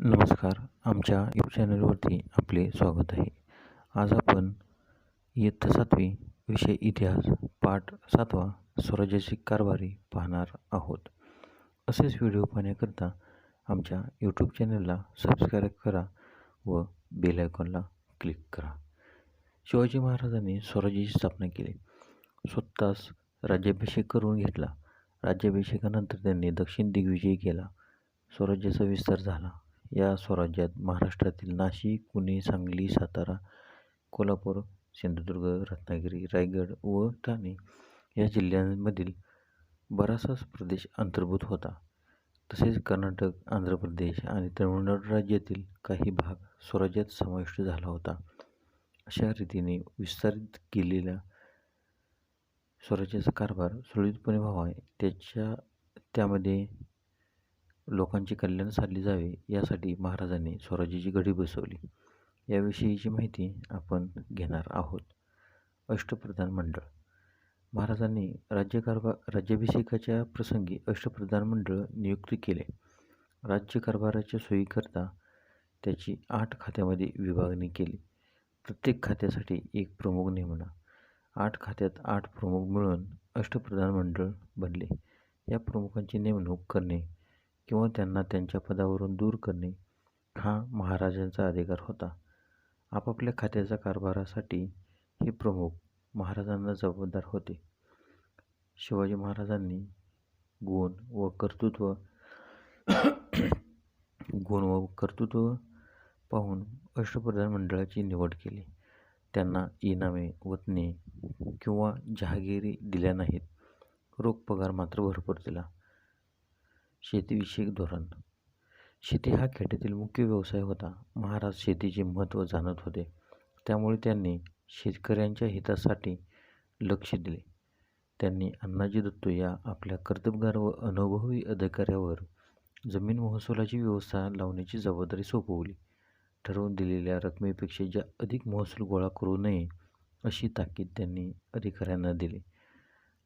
नमस्कार. आमच्या यूट्यूब चॅनलवरती आपले स्वागत आहे. आज आपण इयत्ता 7वी विषय इतिहास पाठ 7वा स्वराज्याची कारभारी पाहणार आहोत. असेच व्हिडिओ पाहण्याकरता आमच्या यूट्यूब चॅनलला सबस्क्राईब करा व बेल आयकॉनला क्लिक करा. शिवाजी महाराजांनी स्वराज्याची स्थापना केली. स्वतःच राज्याभिषेक करून घेतला. राज्याभिषेकानंतर त्यांनी दक्षिण दिग्विजय केला. स्वराज्याचा विस्तार झाला. या स्वराज्यात महाराष्ट्रातील नाशिक, पुणे, सांगली, सातारा, कोल्हापूर, सिंधुदुर्ग, रत्नागिरी, रायगड व ठाणे या जिल्ह्यांमधील बराचसा प्रदेश अंतर्भूत होता. तसेच कर्नाटक, आंध्र प्रदेश आणि तमिळनाडू राज्यातील काही भाग स्वराज्यात समाविष्ट झाला होता. अशा रीतीने विस्तारित केलेल्या स्वराज्याचा कारभार सुरळीतपणे व्हावा, त्यामध्ये लोकांचे कल्याण साधले जावे यासाठी महाराजांनी स्वराज्याची घडी बसवली. याविषयीची माहिती आपण घेणार आहोत. अष्टप्रधान मंडळ. महाराजांनी राज्याभिषेकाच्या प्रसंगी अष्टप्रधान मंडळ नियुक्त केले. राज्यकारभाराच्या सोयीकरता त्याची 8 खात्यामध्ये विभागणी केली. प्रत्येक खात्यासाठी एक प्रमुख नेमला. 8 खात्यात 8 प्रमुख मिळून अष्टप्रधान मंडळ बनले. या प्रमुखांची नेमणूक करणे किंवा त्यांना त्यांच्या पदावरून दूर करणे हा महाराजांचा अधिकार होता. आपापल्या खात्याच्या कारभारासाठी हे प्रमुख महाराजांना जबाबदार होते. शिवाजी महाराजांनी गुण व कर्तृत्व पाहून अष्टप्रधान मंडळाची निवड केली. त्यांना इनामे, वतने किंवा जहागिरी दिल्या नाहीत. रोख पगार मात्र भरपूर दिला. शेतीविषयक धोरण. शेती हा खेड्यातील मुख्य व्यवसाय होता. महाराज शेतीचे महत्त्व जाणत होते. त्यामुळे त्यांनी शेतकऱ्यांच्या हितासाठी लक्ष दिले. त्यांनी अण्णाजी दत्तो या आपल्या कर्तबगार व अनुभवी अधिकाऱ्यावर जमीन महसुलाची व्यवस्था लावण्याची जबाबदारी सोपवली. ठरवून दिलेल्या रकमेपेक्षा अधिक महसूल गोळा करू नये अशी ताकीद त्यांनी अधिकाऱ्यांना दिली.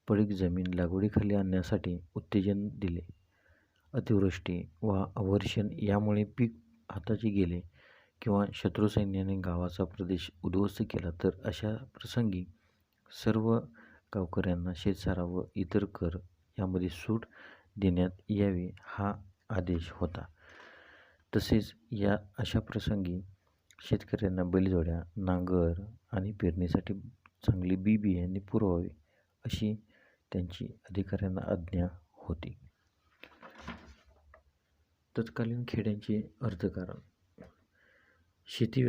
पडीक जमीन लागवडीखाली आणण्यासाठी उत्तेजन दिले. अतिवृष्टी वा अवर्षण यामुळे पीक हाताची गेले किंवा शत्रू सैन्याने गावाचा प्रदेश उद्ध्वस्त केला तर अशा प्रसंगी सर्व गावकऱ्यांना शेतसारा व इतर कर यामध्ये सूट देण्यात यावी हा आदेश होता. तसेच अशा प्रसंगी शेतकऱ्यांना बैलजोड्या, नांगर आणि पेरणीसाठी चांगली बियाणे पुरवावे अशी त्यांची अधिकाऱ्यांना आज्ञा होती. तत्कालीन खेड्यांचे अर्थकारण. शेती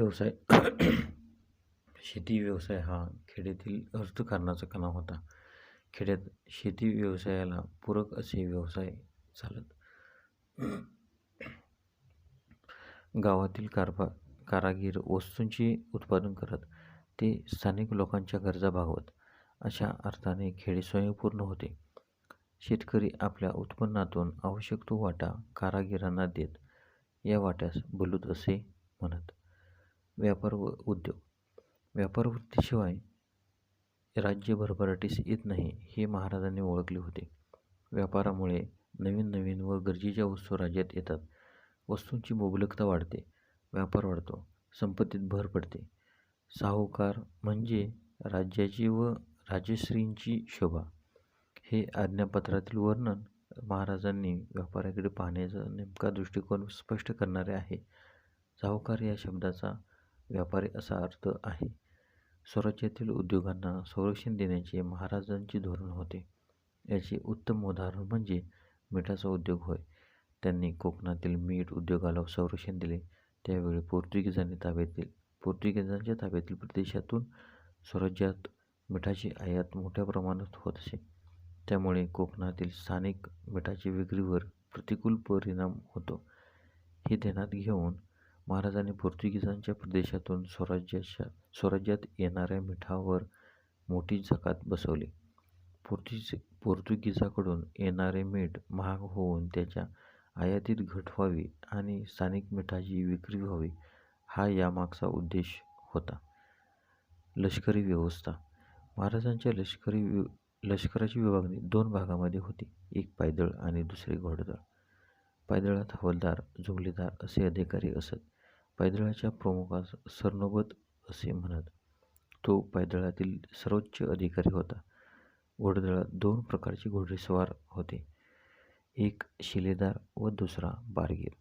व्यवसाय हा खेड्यातील अर्थकारणाचा कणा होता. खेड्यात शेती व्यवसायाला पूरक असे व्यवसाय चालत. गावातील कारागीर वस्तूंचे उत्पादन करत. ते स्थानिक लोकांच्या गरजा भागवत. अशा अर्थाने खेडे स्वयंपूर्ण होते. शेतकरी आपल्या उत्पन्नातून आवश्यक तो वाटा कारागिरांना देत. या वाट्यास बलूत असे म्हणत. व्यापार व उद्योग. व्यापारवृत्तीशिवाय राज्य भरभराटीस येत नाही हे महाराजांनी ओळखले होते. व्यापारामुळे नवीन व गरजेच्या वस्तू राज्यात येतात. वस्तूंची मुबलकता वाढते. व्यापार वाढतो. संपत्तीत भर पडते. साहुकार म्हणजे राज्याची व राजश्रींची शोभा. हे आज्ञापत्रातील वर्णन महाराजांनी व्यापाराकडे पाहण्याचा नेमका दृष्टिकोन स्पष्ट करणारे आहे. साहुकार या शब्दाचा व्यापारी असा अर्थ आहे. स्वराज्यातील उद्योगांना संरक्षण देण्याचे महाराजांचे धोरण होते. याचे उत्तम उदाहरण म्हणजे मिठाचा उद्योग होय. त्यांनी कोकणातील मीठ उद्योगाला संरक्षण दिले. त्यावेळी पोर्तुगीजांच्या ताब्यातील प्रदेशातून स्वराज्यात मिठाची आयात मोठ्या प्रमाणात होत असे. त्यामुळे कोकणातील स्थानिक मिठाच्या विक्रीवर प्रतिकूल परिणाम होतो. हे ध्यानात घेऊन महाराजांनी पोर्तुगीजांच्या प्रदेशातून स्वराज्यात येणाऱ्या मिठावर मोठी जकात बसवली. पोर्तुगीजाकडून येणारे मीठ महाग होऊन त्याच्या आयातीत घट व्हावी आणि स्थानिक मिठाची विक्री व्हावी हा यामागचा उद्देश होता. लष्करी व्यवस्था. महाराजांच्या लष्कराची विभागणी 2 भागामध्ये होती. एक पायदळ आणि दुसरे घोडदळ. पायदळात हवालदार, जुमलेदार असे अधिकारी असत. पायदळाच्या प्रमुखास सरनोबत असे म्हणत. तो पायदळातील सर्वोच्च अधिकारी होता. घोडदळात 2 प्रकारचे घोडेस्वार होते, एक शिलेदार व दुसरा बारगीर.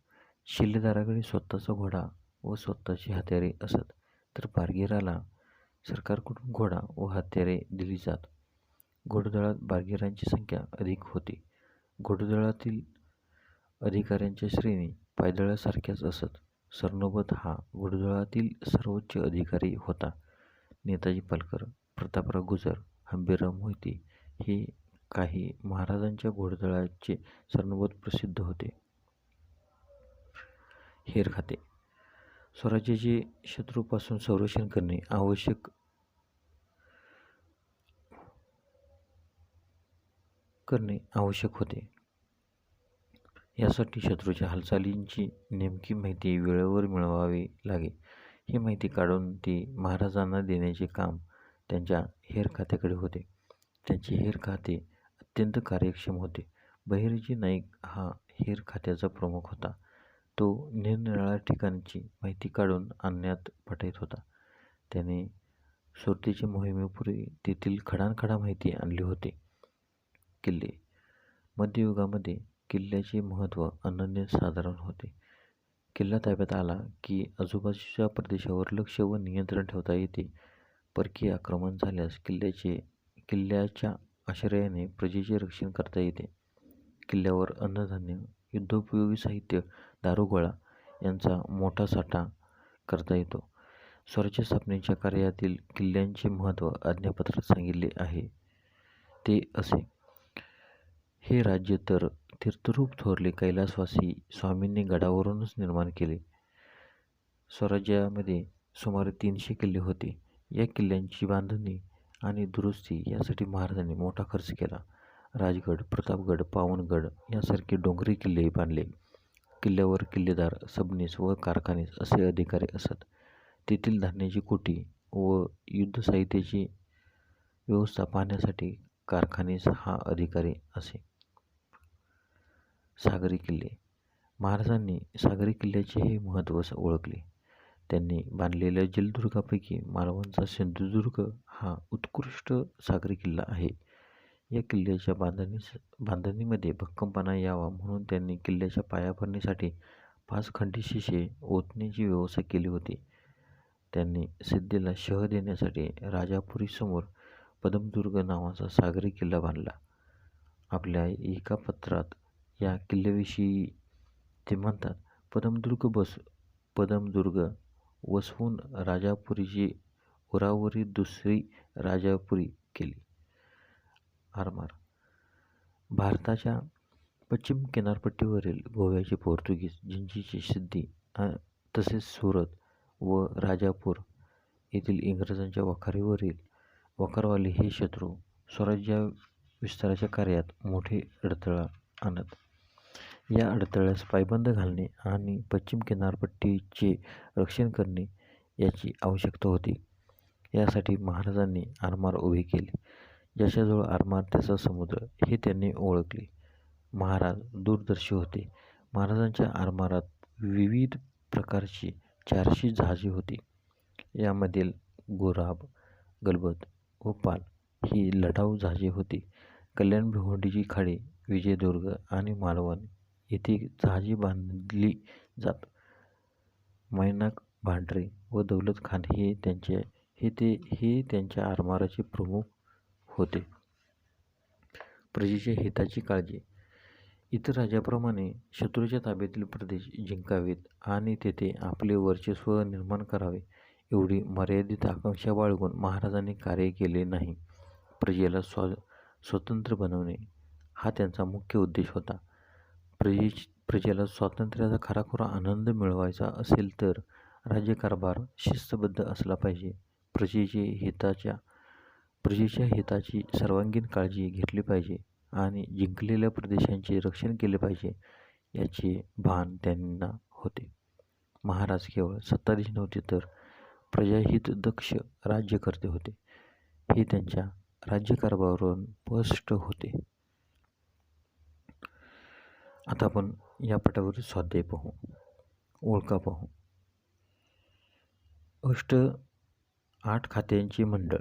शिलेदाराकडे स्वतःचा घोडा व स्वतःची हत्यारे असत, तर बारगीराला सरकारकडून घोडा व हत्यारे दिली जात. घोडदळात बारगीरांची संख्या अधिक होती. घोडदळातील अधिकाऱ्यांच्या श्रेणी पायदळासारख्याच असत. सरनोबत हा घोडदळातील सर्वोच्च अधिकारी होता. नेताजी पालकर, प्रतापराव गुजर, हंबीरराव मोहिते हे काही महाराजांच्या घोडदळाचे सरनोबत प्रसिद्ध होते. हेर खाते. स्वराज्याचे शत्रूपासून संरक्षण करणे आवश्यक होते. यासाठी शत्रूच्या हालचालींची नेमकी माहिती वेळेवर मिळवावी लागे. ही माहिती काढून ती महाराजांना देण्याचे काम त्यांच्या हेर खात्याकडे होते. त्यांचे हेर खाते अत्यंत कार्यक्षम होते. बहिर्जी नाईक हा हेर खात्याचा प्रमुख होता. तो निरनिराळ्या ठिकाणची माहिती काढून आणण्यात पटाईत होता. त्याने सुरतेच्या मोहिमेपूर्वी तेथील खडानखडा माहिती आणली होती. किल्ले. मध्ययुगामध्ये किल्ल्याचे महत्त्व अनन्यसाधारण होते. किल्ला ताब्यात आला की आजूबाजूच्या प्रदेशावर लक्ष व नियंत्रण ठेवता येते. परकीय आक्रमण झाल्यास किल्ल्याच्या आश्रयाने प्रजेचे रक्षण करता येते. किल्ल्यावर अन्नधान्य, युद्धोपयोगी साहित्य, दारुगोळा यांचा मोठा साठा करता येतो. स्वराज्य स्थापनेच्या कार्यातील किल्ल्यांचे महत्त्व आज्ञापत्रात सांगितले आहे. ते असे. हे राज्य तर तीर्थरूप थोरले कैलासवासी स्वामींनी गडावरूनच निर्माण केले. स्वराज्यामध्ये सुमारे 300 किल्ले होते. या किल्ल्यांची बांधणी आणि दुरुस्ती यासाठी महाराजांनी मोठा खर्च केला. राजगड, प्रतापगड, पावनगड यासारखे डोंगरी किल्ले बांधले. किल्ल्यावर किल्लेदार, सबनीस व कारखानीस असे अधिकारी असत. तेथील धान्याची कोठी व युद्धसाहित्याची व्यवस्था पाहण्यासाठी कारखानीस हा अधिकारी असे. सागरी किल्ले. महाराजांनी सागरी किल्ल्याचेही महत्त्व ओळखले. त्यांनी बांधलेल्या जलदुर्गांपैकी मालवणचा सिंधुदुर्ग हा उत्कृष्ट सागरी किल्ला आहे. या किल्ल्याच्या बांधणीमध्ये भक्कमपणा यावा म्हणून त्यांनी किल्ल्याच्या पायाभरणीसाठी 5 खंडी शिसे ओतण्याची व्यवस्था केली होती. त्यांनी सिद्धीला शह देण्यासाठी राजापुरीसमोर पदमदुर्ग नावाचा सागरी किल्ला बांधला. आपल्या एका पत्रात या किल्ल्याविषयी ते म्हणतात, पदमदुर्ग वसवून राजापुरीची उरावरी दुसरी राजापुरी केली. आरमार. भारताच्या पश्चिम किनारपट्टीवरील गोव्याचे पोर्तुगीज, जिंजीचे सिद्दी तसेच सुरत व राजापूर येथील इंग्रजांच्या वखारवाले हे शत्रू स्वराज्य विस्ताराच्या कार्यात मोठे अडथळा आणत. या अडथळ्यास पायबंद घालणे आणि पश्चिम किनारपट्टीचे रक्षण करणे याची आवश्यकता होती. यासाठी महाराजांनी आरमार उभे केले. ज्याच्याजवळ आरमार त्याचा समुद्र हे त्यांनी ओळखले. महाराज दूरदर्शी होते. महाराजांच्या आरमारात विविध प्रकारची 400 जहाजे होती. यामधील गोराब, गलबत व पाल ही लढाऊ जहाजे होती. कल्याण भिवंडीची खाडी, विजयदुर्ग आणि मालवण येथे जहाजे बांधली जात. मैनाक, भांडरे व दौलत खान हे त्यांच्या आरमाराचे प्रमुख होते. प्रजेच्या हिताची काळजी. इतर राज्याप्रमाणे शत्रूच्या ताब्यातील प्रदेश जिंकावेत आणि तेथे आपले वर्चस्व निर्माण करावे एवढी मर्यादित आकांक्षा बाळगून महाराजांनी कार्य केले नाही. प्रजेला स्वतंत्र बनवणे हा त्यांचा मुख्य उद्देश होता. प्रजेला स्वातंत्र्याचा खराखुरा आनंद मिळवायचा असेल तर राज्यकारभार शिस्तबद्ध असला पाहिजे. प्रजेच्या हिताची सर्वांगीण काळजी घेतली पाहिजे आणि जिंकलेल्या प्रदेशांचे रक्षण केले पाहिजे याचे भान त्यांना होते. महाराज केवळ सत्ताधीश नव्हते तर प्रजाहितदक्ष राज्यकर्ते होते, हे त्यांच्या राज्यकारभारावरून स्पष्ट होते. आता आपण या पाठावरील स्वाध्याय पाहू, ओळखा पाहू. 8 खात्यांचे मंडळ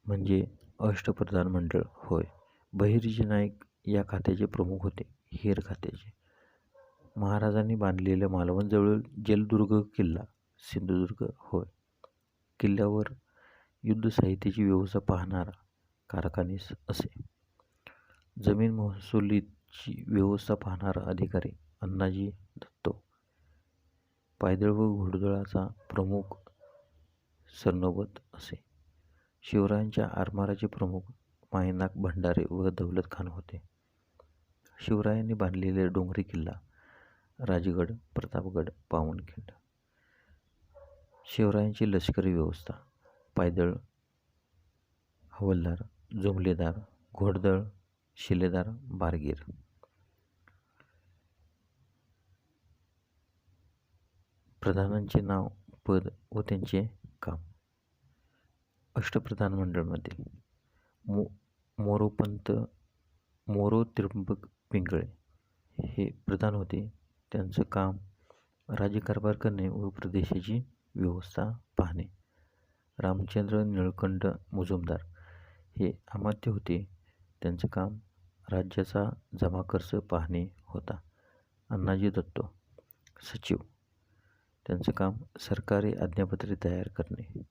म्हणजे अष्टप्रधान मंडळ होय. बहिर्जी नाईक या खात्याचे प्रमुख होते. हेर खात्याचे महाराजांनी बांधलेल्या मालवणजवळील जलदुर्ग किल्ला सिंधुदुर्ग होय. किल्ल्यावर युद्ध साहित्याची व्यवस्था पाहणारा कारखानीस असे. जमीन महसुलीची व्यवस्था पाहणारा अधिकारी अण्णाजी दत्तो. पायदळ व घोडदळाचा प्रमुख सरनोबत असे. शिवरायांच्या आरमाराचे प्रमुख मायनाक भंडारे व दौलत खान होते. शिवरायांनी बांधलेला डोंगरी किल्ला राजगड, प्रतापगड, पावनखिंड. शिवरायांची लष्करी व्यवस्था पायदळ, हवालदार, जुमलेदार, घोडदळ, शिलेदार, बारगीर. प्रधानांचे नाव, पद व त्यांचे काम. अष्टप्रधान मंडळमध्ये मोरोपंत मोरो त्र्यंबक पिंगळे हे प्रधान होते. त्यांचं काम राज्यकारभार करणे व प्रदेशाची व्यवस्था पाहणे. रामचंद्र निळकंठ मुजुमदार हे अमात्य होते. त्यांचं काम राज्याचा जमाखर्च पाहणे होता. अण्णाजी दत्तो सचिव. त्यांचं काम सरकारी आज्ञापत्रे तयार करणे.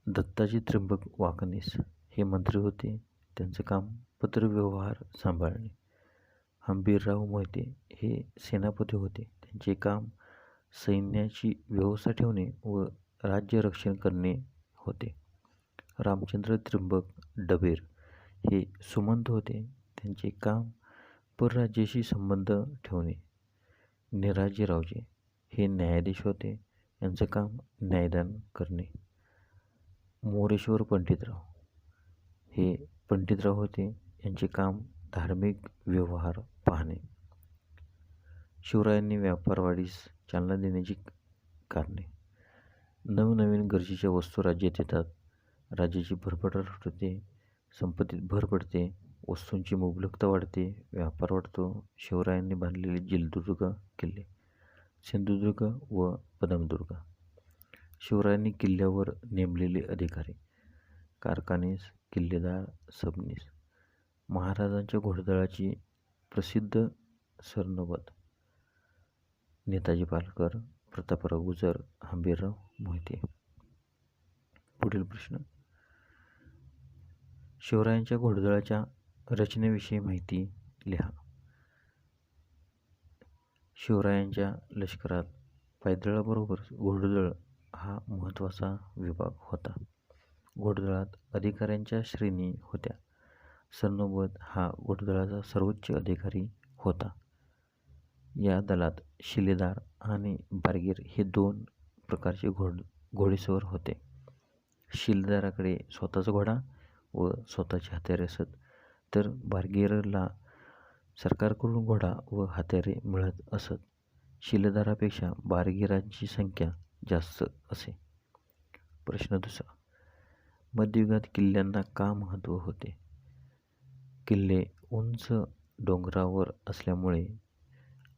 दत्ताजी त्र्यंबक वाकनीस हे मंत्री होते. त्यांचं काम पत्रव्यवहार सांभाळणे. हंबीरराव मोहिते हे सेनापती होते. त्यांचे काम सैन्याची व्यवस्था ठेवणे व राज्यरक्षण करणे होते. रामचंद्र त्र्यंबक डबेर हे सुमंत होते. त्यांचे काम परराज्याशी संबंध ठेवणे. निराजीरावजे हे न्यायाधीश होते. यांचं काम न्यायदान करणे. मोरेश्वर पंडितराव हे पंडितराव होते. यांचे काम धार्मिक व्यवहार पाहणे. शिवरायांनी व्यापारवाढीस चालना देण्याची कारणे. नवनवीन गरजेच्या वस्तू राज्यात येतात. राज्याची भरभराट होते. संपत्तीत भर पडते. वस्तूंची मुबलकता वाढते. व्यापार वाढतो. शिवरायांनी बांधलेले जलदुर्ग किल्ले सिंधुदुर्ग व पदमदुर्ग. शिवरायांनी किल्ल्यावर नेमलेले अधिकारी कारखानीस, किल्लेदार, सबनीस. महाराजांच्या घोडदळाची प्रसिद्ध सरनोबत नेताजी पालकर, प्रतापराव गुजर, हंबीरराव मोहिते. पुढील प्रश्न. शिवरायांच्या घोडदळाच्या रचनेविषयी माहिती लिहा. शिवरायांच्या लष्करात पायदळाबरोबर घोडदळ हा महत्त्वाचा विभाग होता. घोडदळात अधिकाऱ्यांच्या श्रेणी होत्या. सरनोबत हा घोडदळाचा सर्वोच्च अधिकारी होता. या दलात शिलेदार आणि बारगीर हे 2 प्रकारचे घोडेस्वार होते. शिलेदाराकडे स्वतःचा घोडा व स्वतःची हत्यारे असत, तर बारगीरला सरकारकडून घोडा व हत्यारे मिळत असत. शिलेदारापेक्षा बारगीरांची संख्या जास्त असे. प्रश्न दुसरा. मध्ययुगात किल्ल्यांना का महत्त्व होते? किल्ले उंच डोंगरावर असल्यामुळे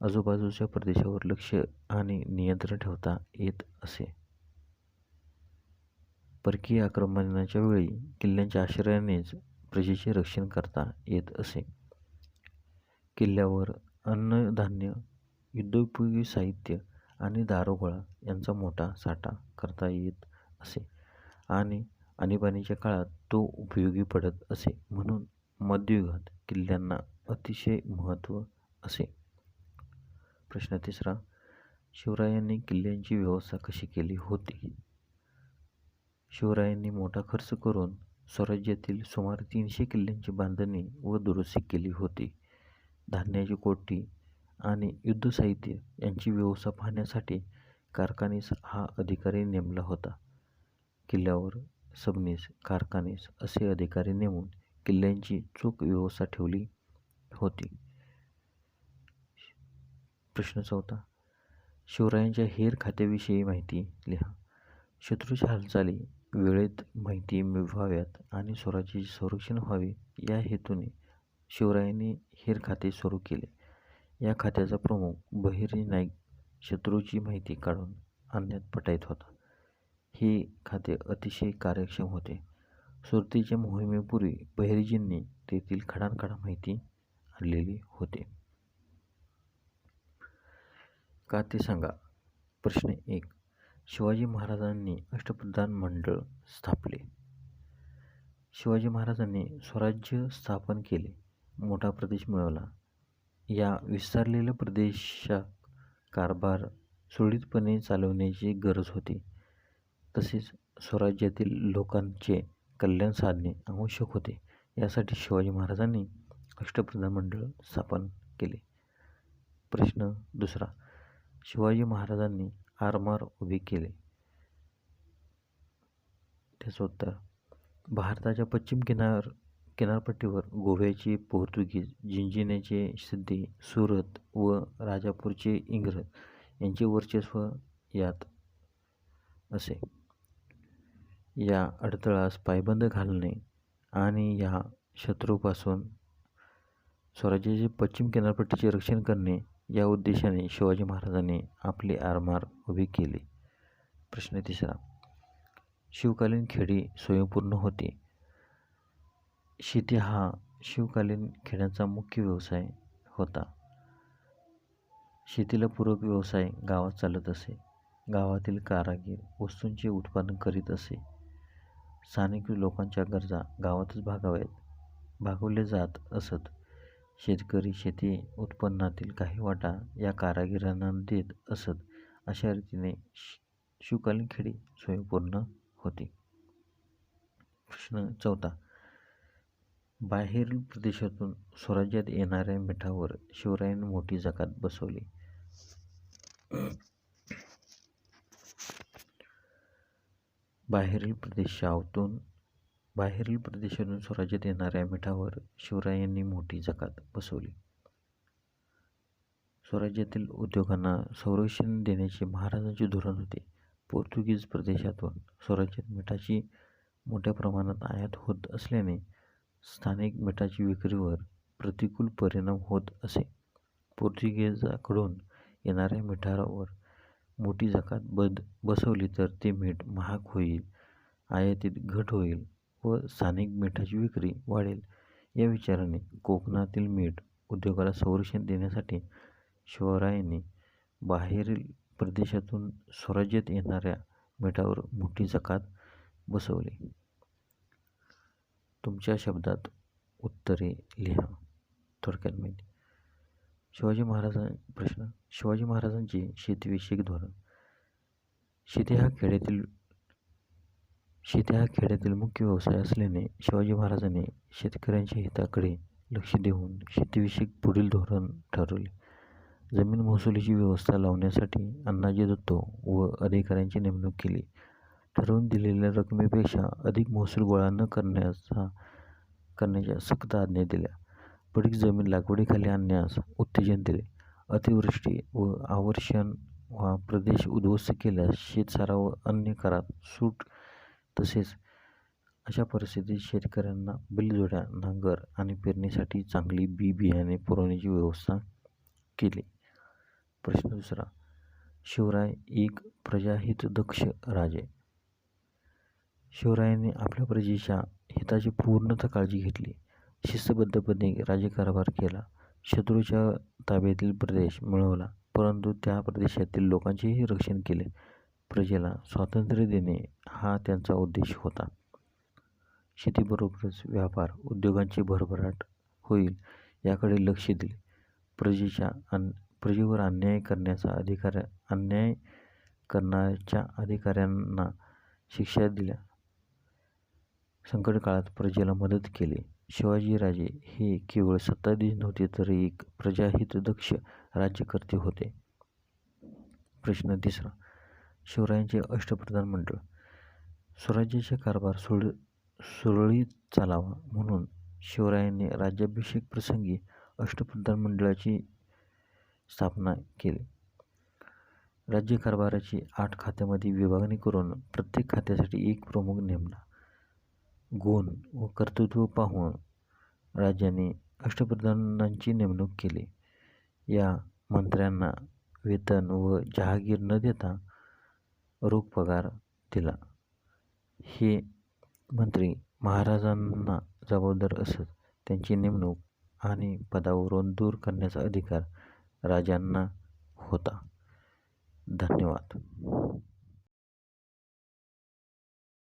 आजूबाजूच्या प्रदेशावर लक्ष आणि नियंत्रण ठेवता येत असे. परकीय आक्रमणाच्या वेळी किल्ल्यांच्या आश्रयानेच प्रजेचे रक्षण करता येत असे. किल्ल्यावर अन्नधान्य, युद्धोपयोगी साहित्य आणि दारुगोळा यांचा मोठा साठा करता येत असे आणि आणीबाणीच्या काळात तो उपयोगी पडत असे. म्हणून मध्ययुगात किल्ल्यांना अतिशय महत्त्व असे. प्रश्न तिसरा. शिवरायांनी किल्ल्यांची व्यवस्था कशी केली होती? शिवरायांनी मोठा खर्च करून स्वराज्यातील सुमारे 300 किल्ल्यांची बांधणी व दुरुस्ती केली होती. धान्याची कोठी आणि युद्धसाहित्य यांची व्यवस्था पाहण्यासाठी कारखानीस हा अधिकारी नेमला होता. किल्ल्यावर सबनीस, कारखानीस असे अधिकारी नेमून किल्ल्यांची चोख व्यवस्था ठेवली होती. प्रश्न चौथा. शिवरायांच्या हेर खात्याविषयी माहिती लिहा. शत्रूच्या हालचाली वेळेत माहिती व्हाव्यात आणि स्वराज्याचे संरक्षण व्हावे या हेतूने शिवरायांनी हेर खाते सुरू केले. या खात्याचा प्रमुख बहिरी नाईक शत्रूची माहिती काढून आणण्यात पटाईत होता. हे खाते अतिशय कार्यक्षम होते. सुरतेच्या मोहिमेपूर्वी बहिर्जींनी तेथील खडानखडा माहिती आणलेली होती. का ते सांगा. प्रश्न 1. शिवाजी महाराजांनी अष्टप्रधान मंडळ स्थापले. शिवाजी महाराजांनी स्वराज्य स्थापन केले. मोठा प्रदेश मिळवला. या विस्तारलेल्या प्रदेशात कारभार सुरळीतपणे चालवण्याची गरज होती. तसेच स्वराज्यातील लोकांचे कल्याण साधणे आवश्यक होते. यासाठी शिवाजी महाराजांनी अष्टप्रधान मंडळ स्थापन केले. प्रश्न 2. शिवाजी महाराजांनी आरमार उभे केले. त्याचं उत्तर. भारताच्या पश्चिम किनारपट्टीवर गोव्याचे पोर्तुगीज, जिंजिण्याचे सिद्धी, सुरत व राजापूरचे इंग्रज यांचे वर्चस्व यात असे. या अडथळ्यास पायबंद घालणे आणि या शत्रूपासून स्वराज्याचे पश्चिम किनारपट्टीचे रक्षण करणे या उद्देशाने शिवाजी महाराजांनी आपले आरमार उभे केले. प्रश्न 3. शिवकालीन खेडी स्वयंपूर्ण होती. शेती हा शिवकालीन खेड्यांचा मुख्य व्यवसाय होता. शेतीला पूरक व्यवसाय गावात चालत असे. गावातील कारागीर वस्तूंचे उत्पादन करीत असे. स्थानिक लोकांच्या गरजा गावातच भागवल्या जात असत. शेतकरी शेती उत्पन्नातील काही वाटा या कारागिरांना देत असत. अशा रीतीने शिवकालीन खेडी स्वयंपूर्ण होती. प्रश्न 4. बाहेरील प्रदेशातून स्वराज्यात येणाऱ्या मिठावर शिवरायांनी मोठी जकात बसवली. बाहेरील प्रदेशातून स्वराज्यात येणाऱ्या मिठावर शिवरायांनी मोठी जकात बसवली. स्वराज्यातील उद्योगांना संरक्षण देण्याचे महाराजांचे धोरण होते. पोर्तुगीज प्रदेशातून स्वराज्यात मिठाची मोठ्या प्रमाणात आयात होत असल्याने स्थानिक मिठाची विक्रीवर प्रतिकूल परिणाम होत असे. पोर्तुगीजाकडून येणाऱ्या मिठावर मोठी जकात बसवली तर ते मीठ महाग होईल, आयातीत घट होईल व स्थानिक मिठाची विक्री वाढेल. या विचाराने कोकणातील मीठ उद्योगाला संरक्षण देण्यासाठी शिवरायांनी बाहेरील प्रदेशातून स्वराज्यात येणाऱ्या मिठावर मोठी जकात बसवली. तुमच्या शब्दात उत्तरे लिहा. थोडक्यात माहिती. शिवाजी महाराजांचे शेतीविषयक धोरण. शेती हा खेड्यातील मुख्य व्यवसाय असल्याने शिवाजी महाराजांनी शेतकऱ्यांच्या हिताकडे लक्ष देऊन शेतीविषयक पुढील धोरण ठरवले. जमीन महसुलीची व्यवस्था लावण्यासाठी अण्णाजी दत्तो व अधिकाऱ्यांची नेमणूक केली. ठरवून दिलेल्या रकमेपेक्षा अधिक महसूल गोळा न करण्याच्या सक्त आज्ञा दिल्या. पडीक जमीन लागवडीखाली आणण्यास उत्तेजन दिले. अतिवृष्टी व अवर्षण हा प्रदेश उद्ध्वस्त केल्यास शेतसारा व अन्य करात सूट. तसेच अशा परिस्थितीत शेतकऱ्यांना बैलजोड्या, नांगर आणि पेरणीसाठी चांगली बियाणे पुरवण्याची व्यवस्था केली. प्रश्न 2. शिवराय एक प्रजाहितदक्ष राजे. शिवरायांनी आपल्या प्रजेच्या हिताची पूर्णतः काळजी घेतली. शिस्तबद्धपणे राज्यकारभार केला. शत्रूच्या ताब्यातील प्रदेश मिळवला, परंतु त्या प्रदेशातील लोकांचेही रक्षण केले. प्रजेला स्वातंत्र्य देणे हा त्यांचा उद्देश होता. शेतीबरोबरच व्यापार उद्योगांची भरभराट होईल याकडे लक्ष दिले. प्रजेवर अन्याय करण्याच्या अधिकाऱ्यांना शिक्षा दिल्या. संकटकाळात प्रजेला मदत केली. शिवाजीराजे हे केवळ सत्ताधीश नव्हते तर एक प्रजाहितदक्ष राज्यकर्ते होते. प्रश्न 3. शिवरायांचे अष्टप्रधान मंडळ. स्वराज्याचा कारभार सुरळीत चालावा म्हणून शिवरायांनी राज्याभिषेक प्रसंगी अष्टप्रधान मंडळाची स्थापना केली. राज्यकारभाराची 8 खात्यामध्ये विभागणी करून प्रत्येक खात्यासाठी एक प्रमुख नेमला. गुण व कर्तृत्व पाहून राजाने अष्टप्रधानांची नेमणूक केली. या मंत्र्यांना वेतन व जहागीर न देता रोख पगार दिला. हे मंत्री महाराजांना जबाबदार असत. त्यांची नेमणूक आणि पदावरून दूर करण्याचा अधिकार राजांना होता. धन्यवाद.